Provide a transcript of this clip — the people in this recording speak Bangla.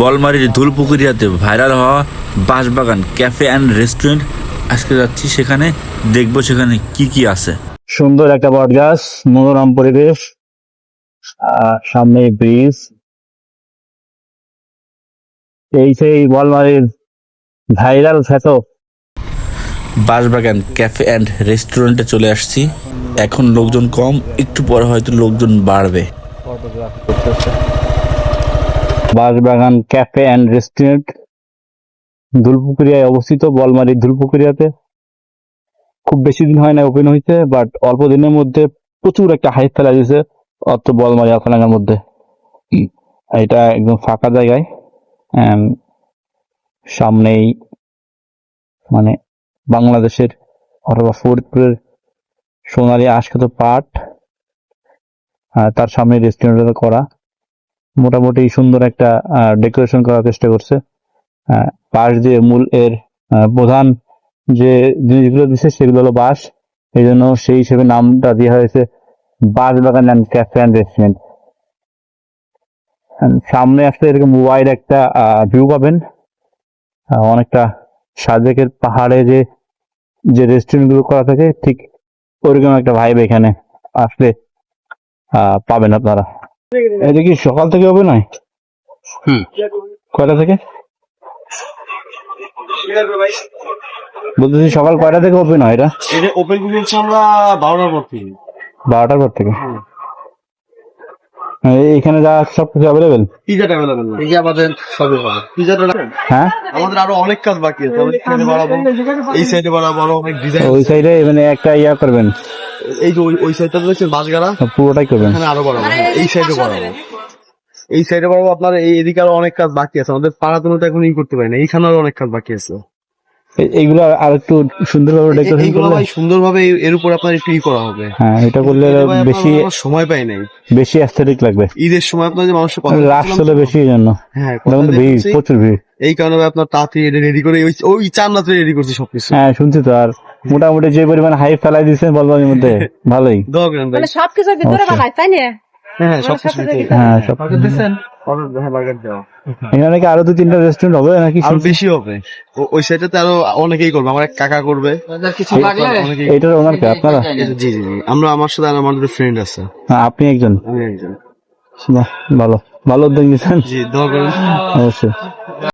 বলমারির ধুলপুকুরিয়াতে ভাইরাল হওয়া বাঁশবাগান ক্যাফে অ্যান্ড রেস্টুরেন্ট। আজকে যাচ্ছি সেখানে, দেখবো সেখানে কি কি আছে। সুন্দর একটা বট গাছ, মনোরম পরিবেশ, সামনে ব্রিজ। এই সেই বলমারির ভাইরাল খ্যাত বাঁশবাগান ক্যাফে অ্যান্ড রেস্টুরেন্টে চলে আসছি। এখন লোকজন কম, একটু পরে হয়তো লোকজন বাড়বে। বাঁশবাগান ক্যাফে অ্যান্ড রেস্টুরেন্ট ধুলপুকুরিয়ায় অবস্থিত, বলমারির ধুলপুকুরিয়াতে। খুব বেশি দিন হয় না ওপেন হয়েছে, বাট অল্প দিনের মধ্যে প্রচুর একটা হাইপ ফেলা দিয়েছে অত বলমারি আখানাগার মধ্যে। এটা একদম ফাঁকা জায়গায়, and সামনেই মানে বাংলাদেশের অথবা ফরিদপুরের সোনালী আশখাত পাট, তার সামনে রেস্টুরেন্ট করা। মোটামুটি সুন্দর একটা ডেকোরেশন করার চেষ্টা করছে। বাঁশ দিয়ে মূল এর প্রধান যে জিনিসগুলো দিচ্ছে সেগুলো হলো বাঁশ, এই জন্য সেই হিসেবে নামটা দেওয়া হয়েছে বাঁশবাগান অ্যান্ড ক্যাফে অ্যান্ড রেস্টুরেন্ট। সামনে আসলে এরকম ওয়াইড একটা ভিউ পাবেন, অনেকটা সাজেকের পাহাড়ে যে রেস্টুরেন্ট গুলো করা থাকে ঠিক ওইরকম একটা ভাইব এখানে আসলে পাবেন আপনারা। এটা কি সকাল থেকে ওপেন হয়? কয়টা থেকে? বলতেছি সকাল কয়টা থেকে ওপেন হয় এটা? এটা ওপেন করছি আমরা 12টার পর থেকে। 12টার পর থেকে। এখানে যা সব কিছু অ্যাভেলেবেল? পিজাটা অ্যাভেলেবেল না, পিজা আমাদের সবই পাবে। পিজাটা হ্যাঁ, আমাদের আরো অনেক কাজ বাকি আছে। আমাদের সাইডে বাড়াবো, এই সাইডে বাড়াবো, আরো অনেক ডিজাইন। ওই সাইডে মানে একটা ইয়া করবেন, এই যে ওই সাইডটা রয়েছে বাঁশগাড়া, পুরোটাই করবেন? এখানে আরো বাড়াবো। এই সাইডে বাড়াবো, এই সাইডে বাড়াবো। আপনার এদিকে আরো অনেক কাজ বাকি আছে। আমাদের পাড়া তো এখন ই করতে পারি না, এইখানে আরো অনেক কাজ বাকি আছে। এইগুলো আর একটু সুন্দরভাবে ডেকোরেশন এইগুলো করলে, ভাই সুন্দরভাবে এর উপর আপনার একটু ই করা হবে। হ্যাঁ এটা করলে বেশি সময় পাই নাই, বেশি অ্যাস্থেটিক লাগবে। ঈদের সময় আপনার যে মানুষের রাশ চলে বেশি, এই জন্য। হ্যাঁ, এখন তো ভিড়, প্রচুর ভিড়। এই কারণে আপনার তাড়াতাড়ি রেডি করে ওই চান্নাতে রেডি করছি সবকিছু। হ্যাঁ শুনছি তো। আর মোটামুটি যে পরিমাণ হাইপ ফেলাই দিচ্ছেন বলবানির মধ্যে, ভালোই। দোয়া করেন ভাই। মানে সবকিছুর ভিতরে বানায়, তাই না? হ্যাঁ সবকিছু হ্যাঁ সব বার্গার দেওয়া। এখানে নাকি আরো 2-3টা রেস্টুরেন্ট হবে নাকি? আরো বেশি হবে, ওই সাইডটাতে আরো অনেকেই করবে। আমার এক কাকা করবে। অনেকেই- এইটার ওনার কে আপনারা? জি জি জি, আমরা আমার সাথে আর আমার ফ্রেন্ড আছে। হ্যাঁ, আপনি একজন? আমি একজন। বাহ, ভালো ভালো উদ্যোগ নিয়েছেন, জি দোয়া করেন। অবশ্যই।